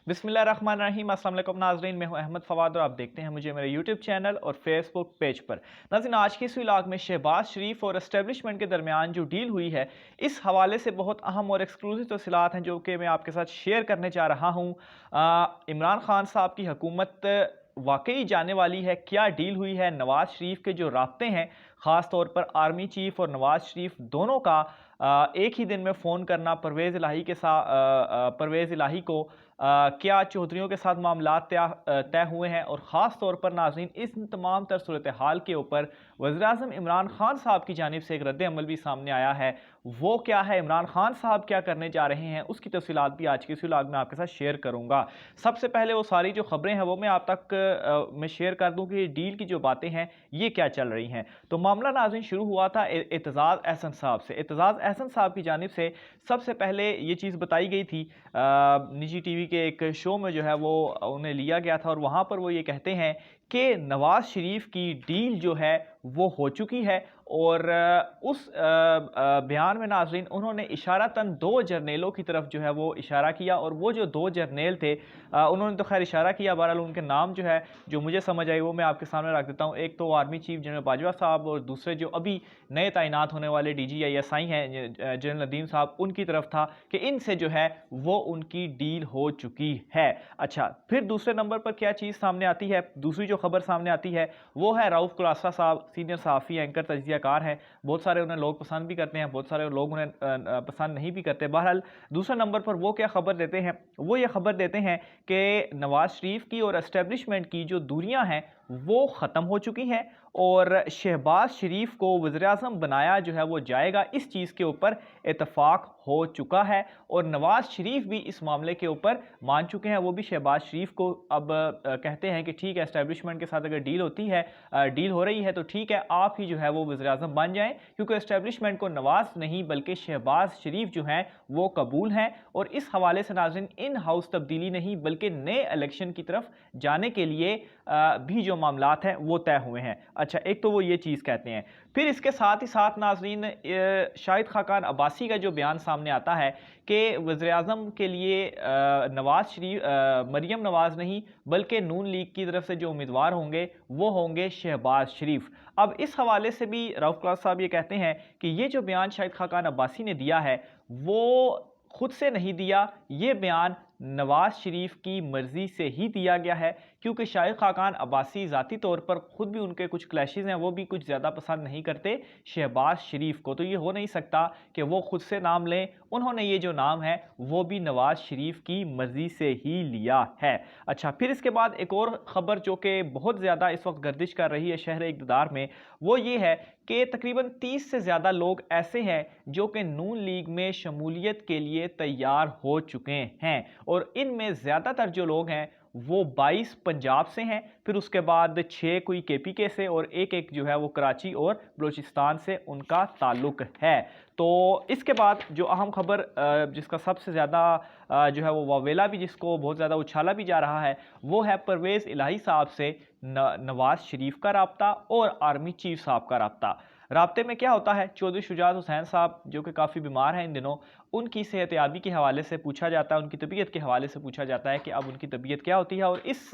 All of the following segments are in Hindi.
बिस्मिल्लाहिर्रहमानिर्रहीम। अस्सलाम वालेकुम नाज़रीन, मैं हूं अहमद फवाद और आप देखते हैं मुझे मेरे यूट्यूब चैनल और फेसबुक पेज पर। नाज़रीन, आज की इस व्लॉग में शहबाज शरीफ और एस्टेब्लिशमेंट के दरमियान जो डील हुई है, इस हवाले से बहुत अहम और एक्सक्लूसिव तफसीलात हैं जो कि मैं आपके साथ शेयर करने जा रहा हूँ। इमरान खान साहब की हुकूमत वाकई जाने वाली है, क्या डील हुई है, नवाज शरीफ के जो राब्ते हैं, ख़ास तौर पर आर्मी चीफ और नवाज शरीफ दोनों का एक ही दिन में फ़ोन करना, परवेज़ इलाही के साथ परवेज़ इलाही को क्या चौधरीयों के साथ मामला तय हुए हैं। और ख़ास तौर पर नाज़रीन, इस तमाम तर सूरत हाल के ऊपर वज़ीर-ए-आज़म इमरान खान साहब की जानिब से एक रद्द अमल भी सामने आया है। वो क्या है, इमरान खान साहब क्या करने जा रहे हैं, उसकी तफसीलात भी आज के इस व्लॉग में आपके साथ शेयर करूँगा। सबसे पहले वो सारी जो खबरें हैं वो मैं आप तक मैं शेयर कर दूँ कि डील की जो बातें हैं ये क्या चल रही हैं। तो मामला नाज़रीन शुरू हुआ था एतजाज़ अहसन साहब से। एतजाज़ अहसन साहब की जानिब से सबसे पहले ये चीज़ बताई गई थी, निजी टीवी के एक शो में जो है वो उन्हें लिया गया था और वहाँ पर वो ये कहते हैं कि नवाज शरीफ की डील जो है वो हो चुकी है। और उस बयान में नाज़रीन उन्होंने इशारतन दो जर्नेलों की तरफ जो है वो इशारा किया। और वो जो दो जर्नेल थे, उन्होंने तो खैर इशारा किया, बहरहाल उनके नाम जो है जो मुझे समझ आई वो मैं आपके सामने रख देता हूँ। एक तो आर्मी चीफ जनरल बाजवा साहब और दूसरे जो अभी नए तैनात होने वाले DGISI हैं जनरल नदीम साहब, उनकी तरफ था कि इनसे जो है वो उनकी डील हो चुकी है। अच्छा, फिर दूसरे नंबर पर क्या चीज़ सामने आती है, दूसरी जो खबर सामने आती है वो है रऊफ कुरासा साहब, सीनियर सहाफ़ी एंकर तजियाकार हैं। बहुत सारे उन्हें लोग पसंद भी करते हैं, बहुत सारे लोग उन्हें पसंद नहीं भी करते। बहरहाल दूसरे नंबर पर वो क्या खबर देते हैं, वो ये खबर देते हैं कि नवाज शरीफ की और एस्टेब्लिशमेंट की जो दूरियां हैं वो ख़त्म हो चुकी हैं और शहबाज शरीफ को वज़ीर-ए-आज़म बनाया जो है वो जाएगा। इस चीज़ के ऊपर इत्तफाक हो चुका है और नवाज शरीफ भी इस मामले के ऊपर मान चुके हैं। वो भी शहबाज शरीफ को अब कहते हैं कि ठीक है, एस्टेब्लिशमेंट के साथ अगर डील होती है, डील हो रही है तो ठीक है, आप ही जो है वो वज़ीर-ए-आज़म बन जाएं, क्योंकि एस्टेब्लिशमेंट को नवाज नहीं बल्कि शहबाज शरीफ जो हैं वो कबूल हैं। और इस हवाले से नाज़रीन इन हाउस तब्दीली नहीं बल्कि नए इलेक्शन की तरफ जाने के लिए भी जो मामलात हैं वो तय हुए हैं। अच्छा, एक तो वो ये चीज़ कहते हैं। फिर इसके साथ ही साथ नाज़रीन शाहिद खाकान अब्बासी का जो बयान सामने आता है कि वज़ीर-ए-आज़म के लिए नवाज शरीफ मरीम नवाज नहीं बल्कि नून लीग की तरफ से जो उम्मीदवार होंगे वो होंगे शहबाज शरीफ। अब इस हवाले से भी रऊफ कुरासा साहब ये कहते हैं कि ये जो बयान शाहिद खाकान अब्बासी ने दिया है वो खुद से नहीं दिया, ये बयान नवाज शरीफ की मर्जी से ही दिया गया है, क्योंकि शाहिद खाकान अब्बासी ज़ाती तौर पर खुद भी उनके कुछ क्लैशेज़ हैं, वो भी कुछ ज़्यादा पसंद नहीं करते शहबाज शरीफ को। तो ये हो नहीं सकता कि वो खुद से नाम लें, उन्होंने ये जो नाम है वो भी नवाज शरीफ की मर्जी से ही लिया है। अच्छा, फिर इसके बाद एक और ख़बर जो कि बहुत ज़्यादा इस वक्त गर्दिश कर रही है शहर इक़्तिदार में, वो ये है कि तकरीबन 30 से ज़्यादा लोग ऐसे हैं जो कि नून लीग में शमूलियत के लिए तैयार हो चुके हैं। और इनमें ज़्यादातर जो लोग हैं वो 22 पंजाब से हैं, फिर उसके बाद 6 कोई KPK से और एक जो है वो कराची और बलूचिस्तान से उनका ताल्लुक है। तो इसके बाद जो अहम खबर जिसका सबसे ज़्यादा जो है वो वावेला भी जिसको बहुत ज़्यादा उछाला भी जा रहा है, वो है परवेज़ इलाही साहब से नवाज शरीफ का रब्ता और आर्मी चीफ साहब का रब्ता। राब्ते में क्या होता है, चौधरी शुजात हुसैन साहब जो कि काफ़ी बीमार हैं इन दिनों, उनकी सेहतयाबी के हवाले से पूछा जाता है, उनकी तबीयत के हवाले से पूछा जाता है कि अब उनकी तबीयत क्या होती है। और इस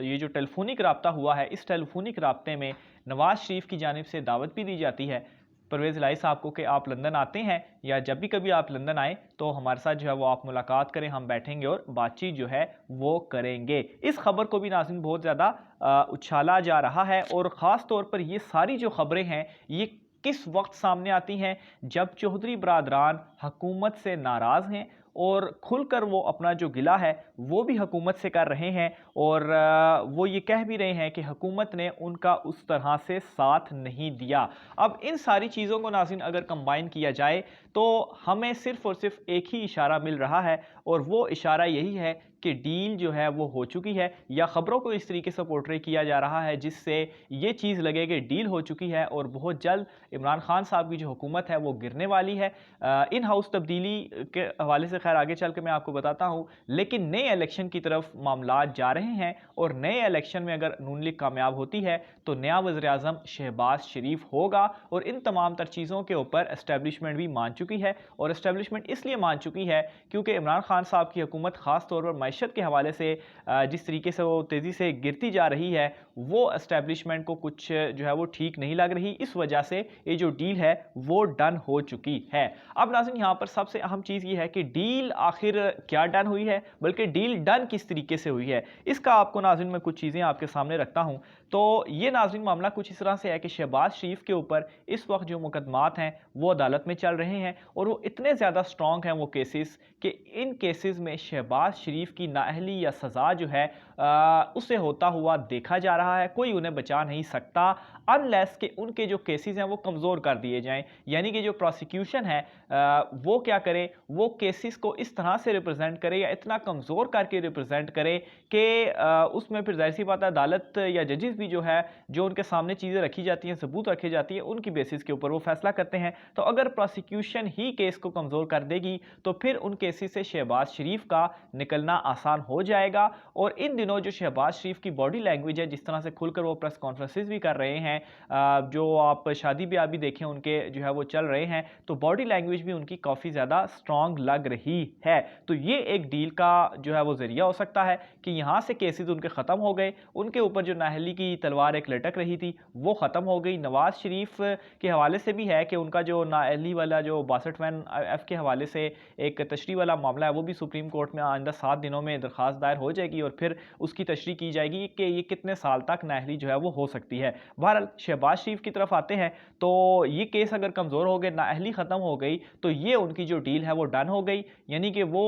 ये जो टेलीफोनिक रब्ता हुआ है, इस टेलीफोनिक रब्ते में नवाज शरीफ की जानिब से दावत भी दी जाती है परवेज़ इलाही साहब को कि आप लंदन आते हैं या जब भी कभी आप लंदन आए तो हमारे साथ जो है वो आप मुलाकात करें, हम बैठेंगे और बातचीत जो है वो करेंगे। इस खबर को भी नाज़रीन बहुत ज़्यादा उछाला जा रहा है और ख़ास तौर पर ये सारी जो खबरें हैं ये किस वक्त सामने आती हैं, जब चौहदरी ब्रादरान हुकूमत से नाराज़ हैं और खुलकर वो अपना जो गिला है वो भी हुकूमत से कर रहे हैं। और वो ये कह भी रहे हैं कि हुकूमत ने उनका उस तरह से साथ नहीं दिया। अब इन सारी चीज़ों को नाज़रीन अगर कंबाइन किया जाए तो हमें सिर्फ़ और सिर्फ एक ही इशारा मिल रहा है और वो इशारा यही है कि डील जो है वो हो चुकी है, या ख़बरों को इस तरीके से पोर्ट्रे किया जा रहा है जिससे ये चीज़ लगे कि डील हो चुकी है और बहुत जल्द इमरान खान साहब की जो हुकूमत है वो गिरने वाली है। इन हाउस तब्दीली के हवाले से खैर आगे चल के मैं आपको बताता हूँ, लेकिन नए इलेक्शन की तरफ मामला जा रहे हैं और नए इलेक्शन में अगर नून लीग कामयाब होती है तो नया वज़ीर-ए-आज़म शहबाज शरीफ होगा। और इन तमाम तर चीज़ों के ऊपर एस्टेब्लिशमेंट भी मान चुकी है, और एस्टेब्लिशमेंट इसलिए मान चुकी है क्योंकि इमरान खान साहब की हुकूमत ख़ास तौर पर मईशत के हवाले से जिस तरीके से वो तेज़ी से गिरती जा रही है, वो एस्टेब्लिशमेंट को कुछ जो है वो ठीक नहीं लग रही। इस वजह से ये जो डील है वो डन हो चुकी है। अब नाज़रीन यहाँ पर सबसे अहम चीज़ ये है कि डील आखिर क्या डन हुई है, बल्कि डील डन किस तरीके से हुई है, इसका आपको नाज़रीन मैं कुछ चीज़ें आपके सामने रखता हूँ। तो ये नाज़रीन मामला कुछ इस तरह से है कि शहबाज शरीफ के ऊपर इस वक्त जो मुकदमात हैं वो अदालत में चल रहे हैं, और वो इतने ज़्यादा स्ट्रॉन्ग हैं वो केसेस कि इन केसेस में शहबाज शरीफ की नाअहली या सज़ा जो है उसे होता हुआ देखा जा रहा है। कोई उन्हें बचा नहीं सकता अनलेस कि उनके जो केसेस हैं वो कमज़ोर कर दिए जाएं, यानी कि जो प्रोसिक्यूशन है वो क्या करे, वो केसेस को इस तरह से रिप्रेजेंट करे या इतना कमज़ोर करके रिप्रेजेंट करे कि उसमें फिर जाहिर सी बात है अदालत या जजेस भी जो है, जो उनके सामने चीज़ें रखी जाती हैं, सबूत रखी जाती है, उनकी बेसिस के ऊपर वो फैसला करते हैं। तो अगर प्रोसिक्यूशन ही केस को कमज़ोर कर देगी तो फिर उन केसेस से शहबाज शरीफ का निकलना आसान हो जाएगा। और इन दिनों जो शहबाज शरीफ की बॉडी लैंग्वेज है, जिस तरह से खुलकर वो प्रेस कॉन्फ्रेंसेस भी कर रहे हैं, जो आप शादी ब्याह भी देखें उनके जो है वो चल रहे हैं, तो बॉडी लैंग्वेज भी उनकी काफ़ी ज़्यादा स्ट्रॉन्ग लग रही है। तो ये एक डील का जो है वो ज़रिया हो सकता है कि यहाँ से केसेस उनके ख़त्म हो गए, उनके ऊपर जो नाअहली की तलवार एक लटक रही थी वो ख़त्म हो गई। नवाज शरीफ के हवाले से भी है कि उनका जो नाअहली वाला जो 62F के हवाले से एक तशरीह वाला मामला है वो भी सुप्रीम कोर्ट में आइंदा 7 दिनों में दरख्वास्त दायर हो जाएगी और फिर उसकी तशरीह की जाएगी कि ये कितने साल तक नाअहली जो है वो हो सकती है। बहरहाल शहबाज शरीफ की तरफ आते हैं तो ये केस अगर कमज़ोर हो गए, नाअहली ख़त्म हो गई, तो ये उनकी जो डील है वो डन हो गई, यानी कि वो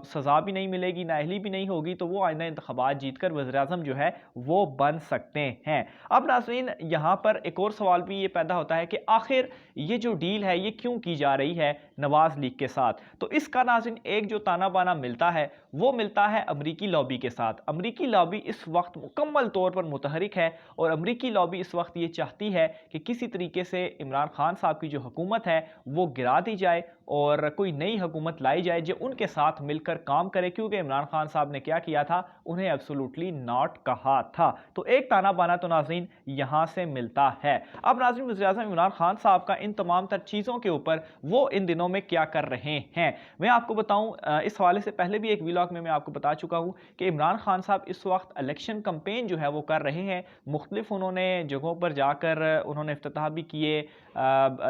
सज़ा भी नहीं मिलेगी, नाअहली भी नहीं होगी, तो वो आइंदा इंतखाबात जीतकर वज़ीर-ए-आज़म जो है वो बन सकते हैं। अब नाज़रीन यहाँ पर एक और सवाल भी ये पैदा होता है कि आखिर ये जो डील है ये क्यों की जा रही है नवाज लीग के साथ। तो इसका नाज़रीन एक जो ताना बाना मिलता है वो मिलता है अमरीकी लॉबी के साथ। अमरीकी लॉबी इस वक्त मुकम्मल तौर पर मुतहरिक है और अमरीकी लॉबी इस वक्त ये चाहती है कि किसी तरीके से इमरान खान साहब की जो हुकूमत है वो गिरा दी जाए और कोई नई हुकूमत लाई जाए जो उनके साथ मिलकर काम करे, क्योंकि इमरान खान साहब ने क्या किया था, उन्हें एब्सोल्युटली नॉट कहा था। तो एक ताना बाना तो नाज़रीन यहाँ से मिलता है। अब नाज़रीन वज़ीर-ए-आज़म इमरान खान साहब का इन तमाम तर चीज़ों के ऊपर वो इन दिनों में क्या कर रहे हैं, मैं आपको बताऊँ। इस हवाले से पहले भी एक व्लॉग में मैं आपको बता चुका हूँ कि इमरान खान साहब इस वक्त इलेक्शन कैंपेन जो है वो कर रहे हैं। मुख्तलिफ उन्होंने जगहों पर जाकर उन्होंने इफ्तिताह भी किए।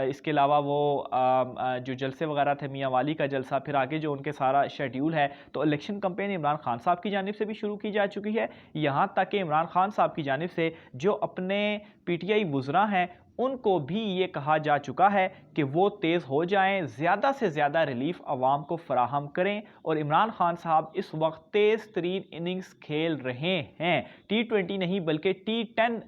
इसके अलावा वो जो जलसे वगैरह थे, मियाँ वाली का जलसा, फिर आगे जो उनके सारा शेड्यूल है, तो इलेक्शन कैंपेन इमरान खान साहब की जानिब से भी शुरू की जा चुकी है। यहाँ तक कि इमरान खान साहब की जानिब से जो अपने पीटीआई वुज़रा हैं उनको भी ये कहा जा चुका है कि वो तेज़ हो जाएं, ज़्यादा से ज़्यादा रिलीफ आवाम को फराहम करें। और इमरान खान साहब इस वक्त तेज़ तरीन इनिंग्स खेल रहे हैं, T20 नहीं बल्कि T10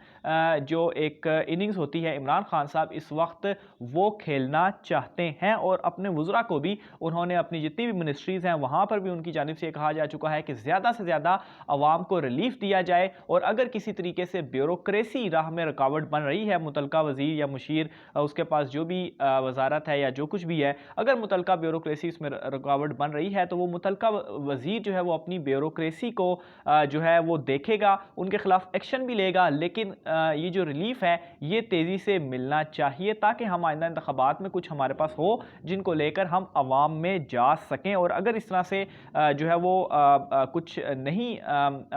जो एक इनिंग्स होती है, इमरान खान साहब इस वक्त वो खेलना चाहते हैं। और अपने वुज़रा को भी उन्होंने अपनी जितनी भी मिनिस्ट्रीज़ हैं वहाँ पर भी उनकी जानिब से कहा जा चुका है कि ज़्यादा से ज़्यादा आवाम को रिलीफ दिया जाए। और अगर किसी तरीके से ब्यूरोक्रेसी राह में रुकावट बन रही है, मुतलका वज़ीर या मुशीर उसके पास जो भी वजारत है या जो कुछ भी है, अगर मुतलका ब्यूरोक्रेसी इसमें रुकावट बन रही है तो वो मुतलका वज़ीर जो है वो अपनी ब्यूरोक्रेसी को जो है वो देखेगा, उनके खिलाफ एक्शन भी लेगा। लेकिन ये जो रिलीफ है ये तेज़ी से मिलना चाहिए ताकि हम आइंदा इंतखाबात में कुछ हमारे पास हो जिनको लेकर हम आवाम में जा सकें। और अगर इस तरह से जो है वो कुछ नहीं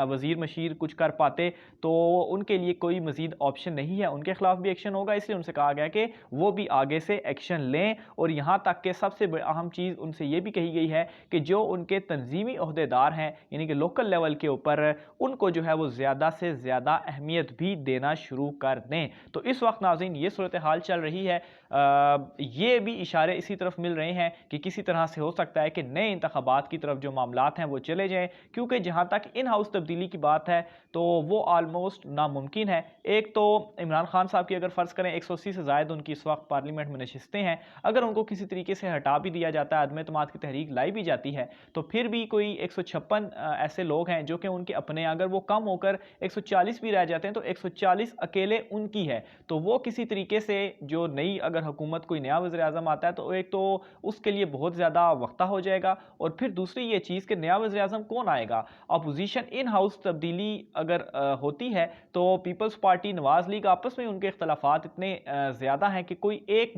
वज़ीर मशीर कुछ कर पाते तो उनके लिए कोई मज़ीद ऑप्शन नहीं है, उनके खिलाफ भी एक्शन होगा। इसलिए उनसे कहा गया कि वो भी आगे से एक्शन लें। और यहाँ तक कि सबसे अहम चीज़ उनसे ये भी कही गई है कि जो उनके तंजीमी ओहदेदार हैं यानी कि लोकल लेवल के ऊपर, उनको जो है वो ज़्यादा से ज़्यादा अहमियत भी देना शुरू कर दें। तो इस वक्त नाज़रीन ये सूरत हाल चल रही है। ये भी इशारे इसी तरफ मिल रहे हैं कि किसी तरह से हो सकता है कि नए इंतखाबात की तरफ जो मामलात हैं वो चले जाएं, क्योंकि जहाँ तक इन हाउस तब्दीली की बात है तो वो आलमोस्ट नामुमकिन है। एक तो इमरान खान साहब की अगर फ़र्ज़ करें 180 से ज़ायद उनकी इस वक्त पार्लियामेंट में नशिस्तें हैं, अगर उनको किसी तरीके से हटा भी दिया जाता है, अदम एतमाद की तहरीक लाई भी जाती है, तो फिर भी कोई 156 ऐसे लोग हैं जो कि उनके अपने, अगर वो कम होकर 140 भी रह जाते हैं तो 140 अकेले उनकी है। तो वो किसी तरीके से जो नई अगर हुकूमत कोई नया वज़ीर आज़म आता है तो एक तो उसके लिए बहुत ज़्यादा वक्ता हो जाएगा, और फिर दूसरी ये चीज़ कि नया वज़ीर आज़म कौन आएगा। अपोजिशन इन हाउस तब्दीली अगर होती है तो पीपल्स पार्टी, नवाज लीग, आपस में उनके इख्तलाफात इतने ज़्यादा हैं कि कोई एक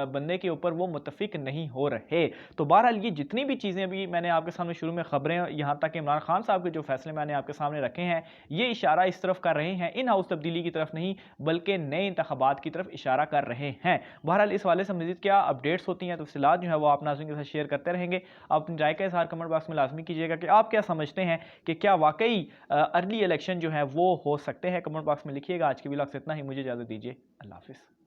बंदे के ऊपर वो मुत्तफिक नहीं हो रहे। तो बहरहाल ये जितनी भी चीज़ें अभी मैंने आपके सामने शुरू में खबरें, यहाँ तक कि इमरान खान साहब के जो फैसले मैंने आपके सामने रखे हैं, ये इशारा इस तरफ कर रहे हैं, इन हाउस तब्दीली की तरफ नहीं बल्कि नए इंतखाबात की तरफ इशारा कर रहे हैं। बहरहाल इस हवाले से मज़ीद क्या अपडेट्स होती हैं, तफसीलात जो है वो आप नाज़रीन के साथ शेयर करते रहेंगे। आप अपनी राय का इज़हार कमेंट बॉक्स में लाजमी कीजिएगा कि आप क्या समझते हैं कि क्या वाकई अर्ली इलेक्शन जो है वो हो सकते हैं। कमेंट बॉक्स में लिखिएगा। आज की व्लॉग से इतना ही, मुझे इजाज़त दीजिए। अल्लाह हाफ़िज़।